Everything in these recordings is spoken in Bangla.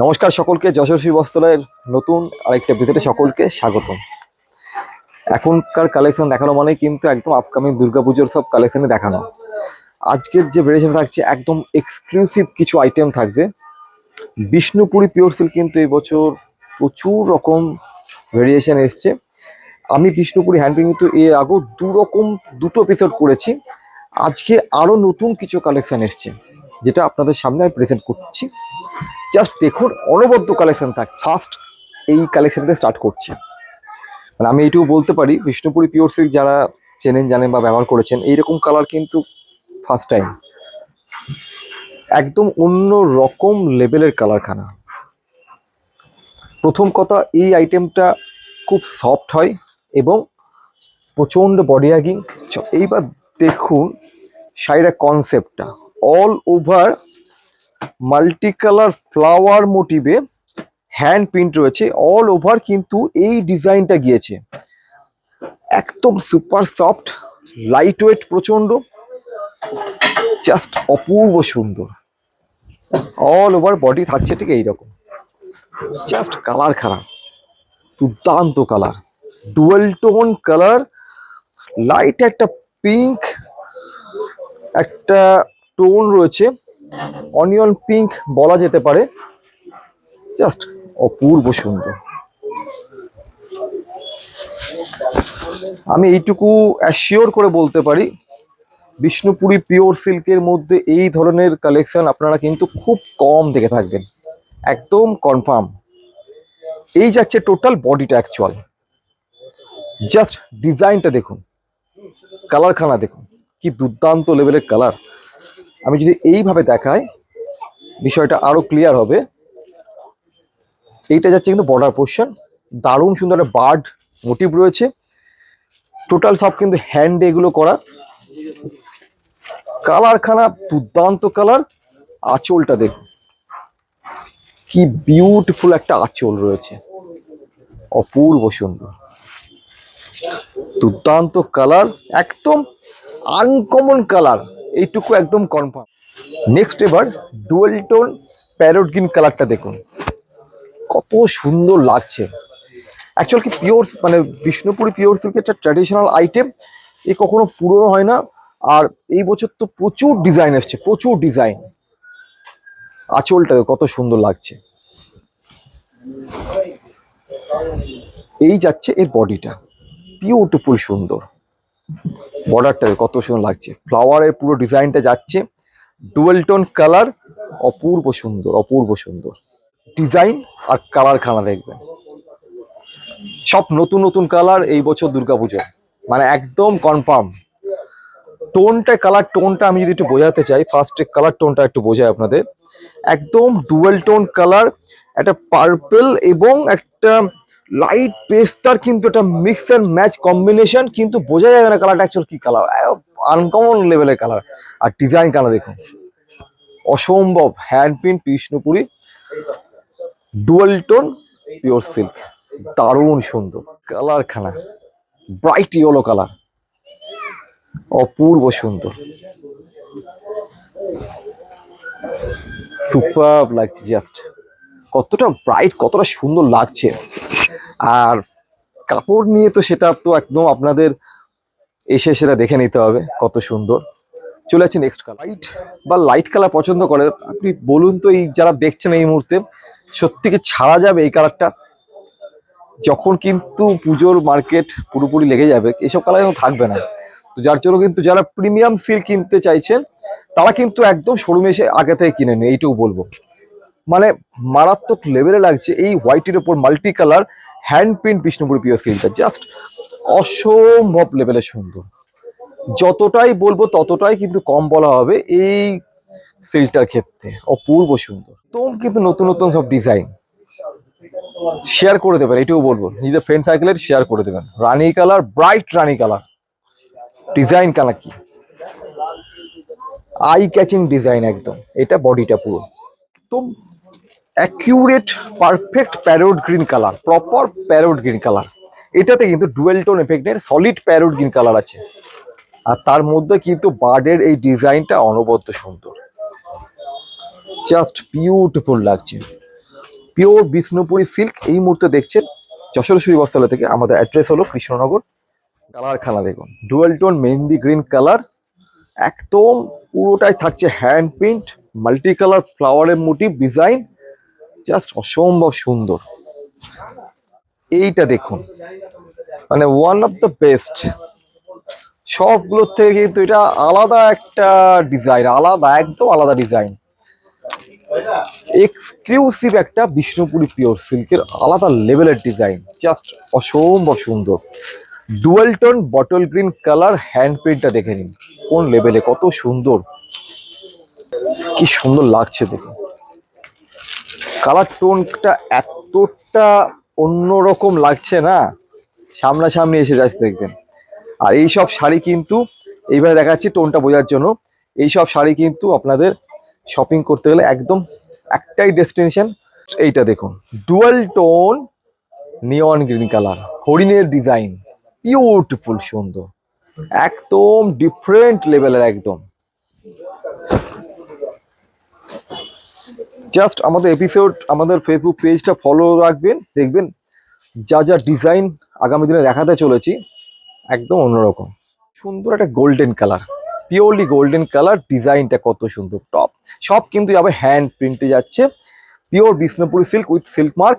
নমস্কার সকলকে, যশস্বী বস্ত্রালয়ের নতুন আরেকটা এপিসোডে সকলকে স্বাগতম। এখনকার কালেকশন দেখানো মানে কিন্তু একদম আপকামিং দুর্গাপুজোর সব কালেকশনে দেখানো। আজকের যে ভেরিয়েশন থাকছে একদম এক্সক্লুসিভ কিছু আইটেম থাকবে। বিষ্ণুপুরি পিওর সিল্ক কিন্তু এই বছর প্রচুর রকম ভেরিয়েশন এসছে। আমি বিষ্ণুপুরি হ্যান্ডপিং কিন্তু এর আগেও দুটো এপিসোড করেছি। আজকে আরো নতুন কিছু কালেকশন এসছে যেটা আপনাদের সামনে আমি প্রেজেন্ট করছি। জাস্ট দেখুন, অনবদ্য কালেকশন থাকছে। ফার্স্ট এই কালেকশনটা স্টার্ট করছি। মানে আমি এইটুকু বলতে পারি, বিষ্ণুপুরি পিওর সিল্ক যারা চেনেন জানেন বা ব্যবহার করেছেন, এইরকম কালার কিন্তু ফার্স্ট টাইম। একদম অন্য রকম লেভেলের কালারখানা। প্রথম কথা, এই আইটেমটা খুব সফট হয় এবং প্রচণ্ড বডি হ্যাগিং। এইবার দেখুন শাড়ির কনসেপ্টটা, all over multi colour flower মোটিভে হ্যান্ড প্রিন্ট রয়েছে। অল ওভার কিন্তু এই ডিজাইনটা গিয়েছে। একদম সুপার সফট, লাইট ওয়েট, প্রচন্ড, জাস্ট অপূর্ব সুন্দর। অল ওভার বডি থাকছে ঠিক এইরকম। জাস্ট কালার খারাপ, দুর্দান্ত colour, dual tone colour. Light একটা পিঙ্ক একটা টোন রয়েছে, অনিয়ন পিঙ্ক বলা যেতে পারে। জাস্ট অপূর্ব সুন্দর। আমি এইটুকু অ্যাসিওর করে বলতে পারি, বিষ্ণুপুরি পিওর সিল্কের মধ্যে এই ধরনের কালেকশন আপনারা কিন্তু খুব কম দেখে থাকবেন, একদম কনফার্ম। এই যাচ্ছে টোটাল বডিটা অ্যাকচুয়াল। জাস্ট ডিজাইনটা দেখুন, কালারখানা দেখুন, কি দুর্দান্ত লেভেলের কালার। আমি যদি এইভাবে দেখাই বিষয়টা আরো ক্লিয়ার হবে। এইটা যাচ্ছে কিন্তু বর্ডার পোর্শন, দারুণ সুন্দর একটা বার্ড মোটিভ রয়েছে। টোটাল সব কিন্তু হ্যান্ডে এগুলো করা। কালারখানা দুর্দান্ত কালার। আঁচলটা দেখুন, কি বিউটিফুল একটা আঁচল রয়েছে, অপূর্ব সুন্দর, দুর্দান্ত কালার, একদম আনকমন কালার, এইটুকু একদম কনফার্ম। নেক্সট এবার ডুয়েল টোন প্যারট গ্রিন কালারটা দেখুন, কত সুন্দর লাগছে। অ্যাকচুয়াল কি পিওর মানে বিষ্ণুপুরি পিওর সিল্ক একটা ট্র্যাডিশনাল আইটেম, এ কখনো পুরনো হয় না। আর এই বছর তো প্রচুর ডিজাইন এসছে, প্রচুর ডিজাইন। আঁচলটা কত সুন্দর লাগছে। এই যাচ্ছে এর বডিটা, বিউটিফুল সুন্দর। বর্ডারটা কত সুন্দর লাগছে, ফ্লাওয়ারের পুরো ডিজাইনটা যাচ্ছে, ডুয়েল টোন কালার, অপূর্ব সুন্দর, অপূর্ব সুন্দর ডিজাইন। আর কালারখানা দেখবেন, সব নতুন নতুন কালার এই বছর দুর্গাপুজো, মানে একদম কনফার্ম। টোনটা, কালার টোনটা আমি যদি একটু বোঝাতে চাই, ফার্স্টে কালার টোনটা একটু বোঝাই আপনাদের। একদম ডুয়েল টোন কালার, একটা পার্পল এবং একটা লাইট পেস্টার, কিন্তু একটা মিক্স অ্যান্ড ম্যাচ কম্বিনেশন, কিন্তু বোঝা যাবে না কালারটা অ্যাকচুয়াল কি কালার। আনকমন লেভেলের কালার। আর ডিজাইন কালার দেখুন, অসম্ভব। Hand print Bishnupuri dual tone pure silk, দারুণ সুন্দর কালারখানা, ব্রাইট ইয়েলো কালার, অপূর্ব সুন্দর, সুপার লাগছে। জাস্ট কতটা ব্রাইট, কতটা সুন্দর লাগছে। আর কাপড় নিয়ে তো সেটা তো একদম আপনাদের এসে সেটা দেখে নিতে হবে কত সুন্দর। চলে যাচ্ছে নেক্সট কালার। লাইট বা লাইট কালার পছন্দ করে আপনি বলুন তো, এই যারা দেখছেন এই মুহূর্তে, সত্যি কি ছাড়া যাবে এই কালারটা? যখন কিন্তু পুজোর মার্কেট পুরোপুরি লেগে যাবে, এসব কালার থাকবে না। তো যার জন্য কিন্তু যারা প্রিমিয়াম সিল্ক কিনতে চাইছেন, তারা কিন্তু একদম শোরুমে এসে আগে থেকে কিনে নিন, এইটুকু বলবো। মানে মারাত্মক লেভেলে লাগছে এই হোয়াইটের ওপর multi colour hand print Bishnupuri pure সিল্কটা, জাস্ট অসম্ভব লেভেলে সুন্দর। যতটাই বলবো ততটাই কিন্তু কম বলা হবে এই সিল্কটার ক্ষেত্রে। অপূর্ব সুন্দর, একদম কিন্তু নতুন নতুন সব ডিজাইন। শেয়ার করে দেবেন, এটুকু বলবো, নিজেদের ফ্রেন্ড সার্কেলের শেয়ার করে দেবেন। রানী কালার, ব্রাইট রানী কালার, ডিজাইন কালার কি আই ক্যাচিং ডিজাইন একদম। এটা বডিটা পুরো একদম accurate perfect parrot green colour, proper parrot green colour. এটাতে কিন্তু ডুয়েল টোন এফেক্টের সলিড প্যারোট গ্রিন কালার আছে। আর তার মধ্যে কিন্তু বার্ডের এই ডিজাইনটা অনবদ্য সুন্দর। জাস্ট বিউটিফুল লাগছে। পিওর বিষ্ণুপুরি সিল্ক এই মুহূর্তে দেখছেন যশোর সুই বস্ত্রালয় থেকে। আমাদের অ্যাড্রেস হলো কৃষ্ণনগর। কালার খানা দেখুন, ডুয়াল টোন মেহেন্দি গ্রিন কালার, একদম পুরোটাই থাকছে হ্যান্ড প্রিন্ট, মাল্টি কালার ফ্লাওয়ারের মোটিভ ডিজাইন, জাস্ট অসম্ভব সুন্দর। এইটা দেখুন, মানে ওয়ান অফ দ্য বেস্ট, সবগুলোর থেকে কিন্তু এটা আলাদা একটা ডিজাইন, আলাদা একদম আলাদা ডিজাইন, এক্সক্লুসিভ একটা বিষ্ণুপুরি পিওর সিল্কের আলাদা লেভেলের ডিজাইন, জাস্ট অসম্ভব সুন্দর। Dual tone bottle green colour, hand প্রিন্টটা দেখে নিন কোন লেভেলে, কত সুন্দর, কি সুন্দর লাগছে দেখুন। কালার টোনটা এতটা অন্যরকম লাগছে না, সামনাসামনি এসে যাচ্ছে দেখবেন। আর এইসব শাড়ি কিন্তু এইভাবে দেখাচ্ছি টোনটা বোঝার জন্য, এইসব শাড়ি কিন্তু আপনাদের শপিং করতে গেলে একদম একটাই ডেস্টিনেশন। এইটা দেখুন, ডুয়াল টোন নিয়ন গ্রিন কালার, হরিণের ডিজাইন, বিউটিফুল সুন্দর, একদম ডিফারেন্ট লেভেলের একদম। জাস্ট আমাদের এপিসোড, আমাদের ফেসবুক পেজটা ফলো রাখবেন, দেখবেন যা যা ডিজাইন আগামী দিনে দেখাতে চলেছি একদম অন্যরকম। সুন্দর একটা golden colour, purely golden colour, ডিজাইনটা কত সুন্দর। টপ সব কিন্তু যাবে হ্যান্ড প্রিন্টে যাচ্ছে, pure Bishnupuri silk with silk mark.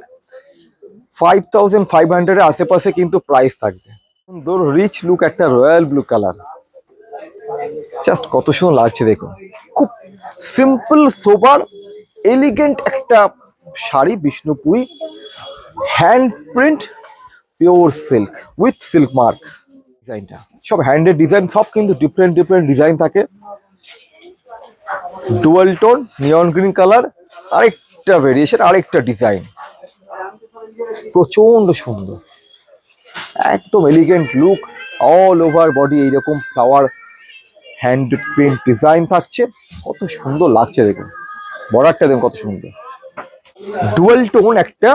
5500 এর আশেপাশে কিন্তু প্রাইস থাকবে। সুন্দর রিচ লুক একটা রয়্যাল ব্লু কালার, জাস্ট কত সুন্দর লাগছে দেখুন। খুব সিম্পল সোবার এলিগেন্ট একটা sari, Bishnupuri hand print pure silk with silk mark. ডিজাইনটা সব হ্যান্ডেড ডিজাইন, সব কিন্তু ডিফারেন্ট ডিফারেন্ট ডিজাইন থাকে। ডুয়াল টোন নিয়ন গ্রিন কালার, আরেকটা ভেরিয়েশন, আরেকটা ডিজাইন, প্রচন্ড সুন্দর, একদম elegant look. All over body এইরকম ফ্লাওয়ার হ্যান্ড প্রিন্ট ডিজাইন থাকছে, কত সুন্দর লাগছে দেখুন। বর্ডারটা দেখুন কত সুন্দর। ডুয়াল টোন একটা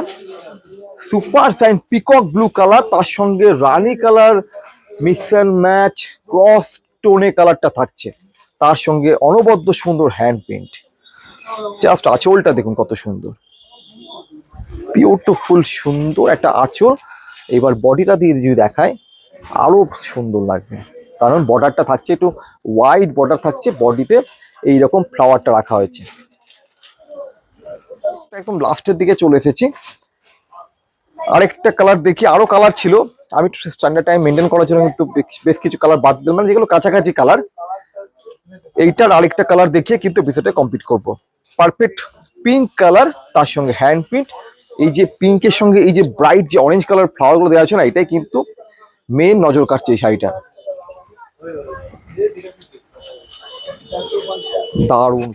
super shine peacock blue colour, তার সঙ্গে রানী colour mix and match cross টোনে কালারটা থাকছে, তার সঙ্গে অনবদ্য সুন্দর হ্যান্ড প্রিন্ট। জাস্ট আঁচলটা দেখুন কত সুন্দর, বিউটিফুল সুন্দর একটা আঁচল। এবার বডিটা দিয়ে যদি দেখায় আরো সুন্দর লাগবে, কারণ বর্ডারটা থাকছে একটু ওয়াইড বর্ডার থাকছে, বডিতে এইরকম ফ্লাওয়ারটা রাখা হয়েছে। একদম লাস্টের দিকে চলে এসেছি, আরেকটা কালার দেখি। আরো কালার ছিল, আমি একটু স্ট্যান্ডার্ড টাইম মেনটেন করার জন্য কিন্তু বেশ কিছু কালার বাদ দিলাম, মানে যেগুলো কাছাকাছি কালার। এইটার আরেকটা কালার দেখিয়ে কিন্তু বিষয়টা কমপ্লিট করব। পারফেক্ট পিঙ্ক কালার, তার সঙ্গে হ্যান্ড প্রিন্ট, এই যে পিঙ্কের সঙ্গে এই যে ব্রাইট যে অরেঞ্জ কালার ফ্লাওয়ার গুলো দেওয়া আছে না, এটাই কিন্তু মেন নজর কাটছে এই শাড়িটা, দারুণ।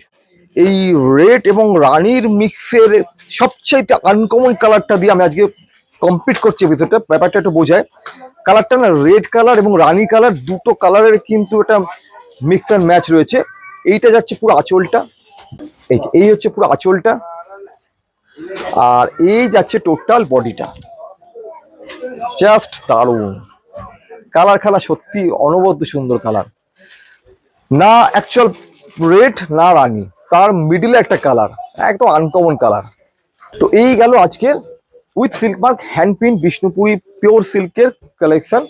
এই রেড এবং রানীর মিক্সের সবচাইতে আনকমন কালারটা দিয়ে আমি আজকে কমপ্লিট করছি বিষয়টা, ব্যাপারটা একটু বোঝায়। কালারটা না রেড কালার এবং রানী কালার, দুটো কালারের কিন্তু এটা মিক্স অ্যান্ড ম্যাচ রয়েছে। এইটা যাচ্ছে পুরো আঁচলটা, এই হচ্ছে পুরো আঁচলটা, আর এই যাচ্ছে টোটাল বডিটা, জাস্ট দারুণ কালার। খেলা সত্যি অনবদ্য সুন্দর কালার, না অ্যাকচুয়াল রেড না রানী, তার মিডিলে একটা কালার, একদম আনকমন কালার। তো এই গেল আজকের with silk mark hand print Bishnupuri pure সিল্কের কালেকশন।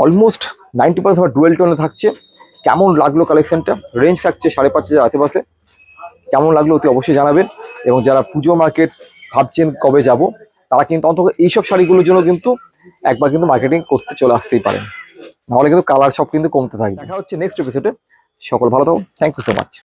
অলমোস্ট 90% ডুয়েল টোনে থাকছে। কেমন লাগলো কালেকশনটা? রেঞ্জ থাকছে 5,500 আশেপাশে। কেমন লাগলো অতি অবশ্যই জানাবেন। এবং যারা পুজো মার্কেট ভাবছেন কবে যাব, তারা কিন্তু অন্তত এইসব শাড়িগুলোর জন্য কিন্তু একবার কিন্তু মার্কেটিং করতে চলে আসতেই পারেন, নাহলে কিন্তু কালার সব কিন্তু কমতে থাকবে। দেখা হচ্ছে নেক্সট এপিসোডে। সকল ভালো থাকুন, থ্যাংক ইউ সো মাচ।